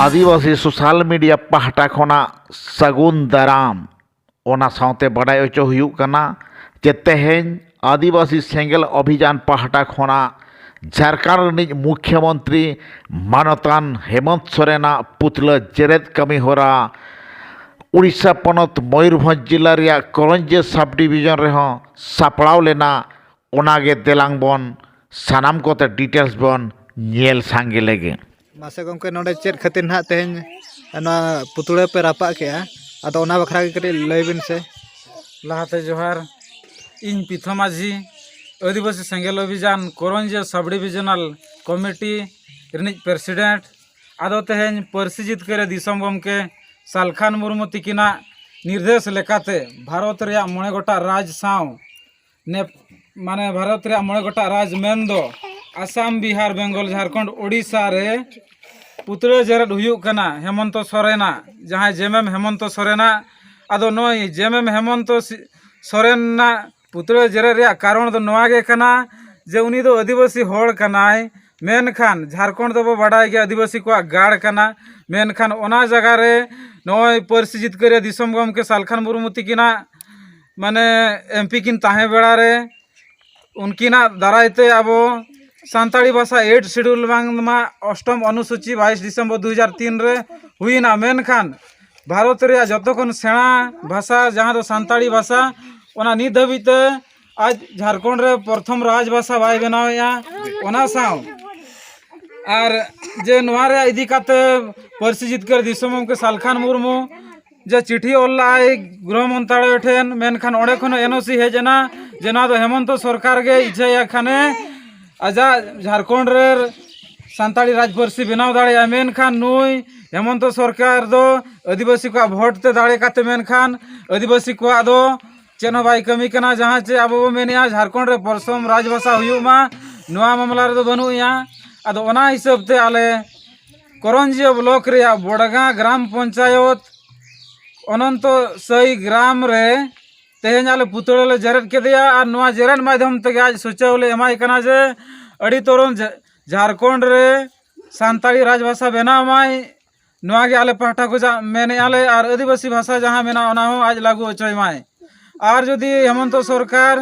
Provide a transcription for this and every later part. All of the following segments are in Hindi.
आदिवासी सोशल मीडिया पाहटा खोना सगुन दाराम ओना साउते बड़ाई ओचो हुयुक कना जे तेहें आदिवासी सेंगेल अभियान पाहटा खोना झारखंड रिनिज मुख्यमंत्री मानतान हेमंत सोरेना पुतला जेरेद कमी होरा उड़ीसा पनत मयूरभंज जिला रिया करंजे सब डिविजन रेहों सापड़ाव लेना ओनागे देलांग बन सानाम कोते डिटेल्स बन नेल सांगे लेगे मासे गमके नोडे चेक खातिर ना तेहें पुतले पे रापा के आदो ओना बखरा के कटी लैबिन से लहाते जोहार इन पिथा माझी आदिवासी सेंगेल अभियान Karanje sub divisional committee रिनिज president आदो तेहें पार्सी जितकर दिसम गमके सालखान मुर्मू तिकिना निर्देश लेकाते भारत रिया मोणे गोटा राज साव ने माने भारत रिया मोणे गोटा राज मेन दो आसाम बिहार बेंगल झारखंड ओडिशा रे पुतले जेरेद हुयुक कना हेमंत सोरेना जहाँ जेएमएम हेमंत सोरेना आदो नोई जेएमएम हेमंत सोरेना पुतले जेरेद रिया कारण दो नोआ गे कना जे उनी दो आदिवासी होड़ कनाय मेनखान झारखंड दो बड़ाई गे आदिवासी को गाड़ कना मेनखान ओना जगह रे नोई पार्सी जितकर दिसम गमके सालखान मुर्मू तिकिना माने एमपी किन ताहे बेड़ा रे उनकिना दारायते अब सानताड़ी भाषा 8 शेड्यूल बांगमा अष्टम अनुसूची 22 दिसंबर 2003 रे हुईना मेनखान भारत रे जतखन सेना भाषा जहाँ दो सानताड़ी भाषा ओना नित धाबिते आज झारखंड रे प्रथम राज भाषा बाय बनावेया ओना साव और जे नोआ रे इदी काते पार्सी जितकर दिसम के सालखान मुर्मू जे चिठी ओल्लाय गृह मंत्रालय ठेन मेनखान ओडे खन एनओसी हेजना जेना दो हेमंत सरकार गे इच्छा खाने आजा झारखंड रे सानताड़ी राज पार्सी बनाव दाड़े मेनखान नुई हेमंत सरकार दो आदिवासी को भोट ते दाड़े काते मेनखान आदिवासी को दो चेनो बाई कमी कना जहाँ चे अब मेनिया झारखंड रे प्रथम राजभाषा हुयुमा नोआ मामला रे दो बनुया आदो ओना हिसाब ते आले करंजिया ब्लॉक रे बड़गा ग्राम पंचायत अनंत सई ग्राम रे तेहें आले पुतले ले जेरेद केदिया और नोआ जेरेद माध्यम ते आज सूचवले एमाय कना जे अड़ी तोरन झारखंड रे सानताड़ी राजभाषा बनाव माय नोआ गे आले पाहटा को जा मेने आले और आदिवासी भाषा जहाँ मेना ओना हो आज लागू होचय माय और जदि हेमंत सरकार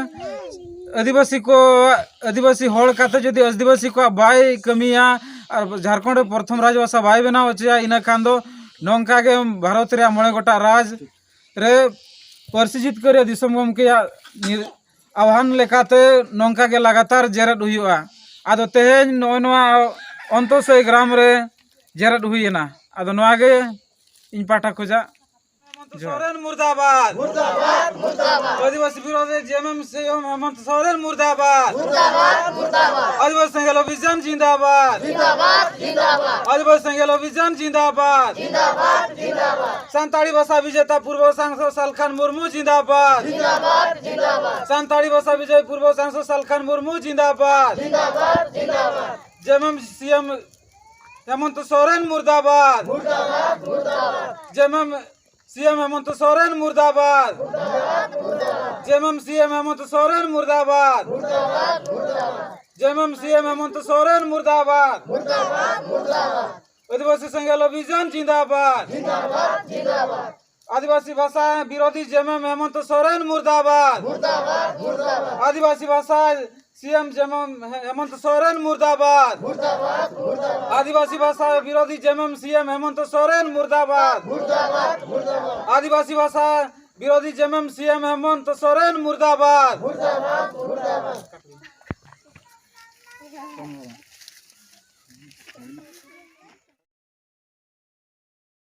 आदिवासी होड़ काते जदि आदिवासी को बाय कमिया और झारखंड रे प्रथम राजभाषा बाय बनाव होचया इना खान दो नोंका गे भारत रे मोणे गोटा राज रे पार्सी जितकर दिसम गमके आह्वान लेकाते नोंका गे लगातार जेरेद हुयुआ आदो तेहें नोआ अंतसई ग्राम रे जेरेद हुईना आदो नोआ गे इन पाठा खोजा सोरेन मुर्दाबाद मुर्दाबाद मुर्दाबाद आदिवासी विरोधी जेएमएम सीएम हेमंत सोरेन मुर्दाबाद मुर्दाबाद मुर्दाबाद आदिवासी सेंगेल अभियान जिंदाबाद जिंदाबाद जिंदाबाद आदिवासी सेंगेल अभियान जिंदाबाद जिंदाबाद जिंदाबाद सानताड़ी भाषा विजेता पूर्व सांसद सालखान मुर्मू जिंदाबाद जिंदाबाद जिंदाबाद सानताड़ी भाषा विजय पूर्व सांसद सालखान मुर्मू जिंदाबाद जिंदाबाद जिंदाबाद जेएमएम सीएम हेमंत सोरेन मुर्दाबाद मुर्दाबाद मुर्दाबाद जेएमएम सीएम हेमंत सोरेन मुर्दाबाद जेएमएम सीएम हेमंत सोरेन मुर्दाबाद जेएमएम सीएम हेमंत सोरेन मुर्दाबाद आदिवासी सेंगेल अभियान जिंदाबाद आदिवासी भाषा विरोधी जेएमएम हेमंत सोरेन मुर्दाबाद आदिवासी भाषा सीएम जेएमएम हेमंत सोरेन मुर्दाबाद आदिवासी भाषा विरोधी जेएमएम सीएम हेमंत सोरेन मुर्दाबाद आदिवासी भाषा विरोधी जेएमएम सीएम हेमंत सोरेन मुर्दाबाद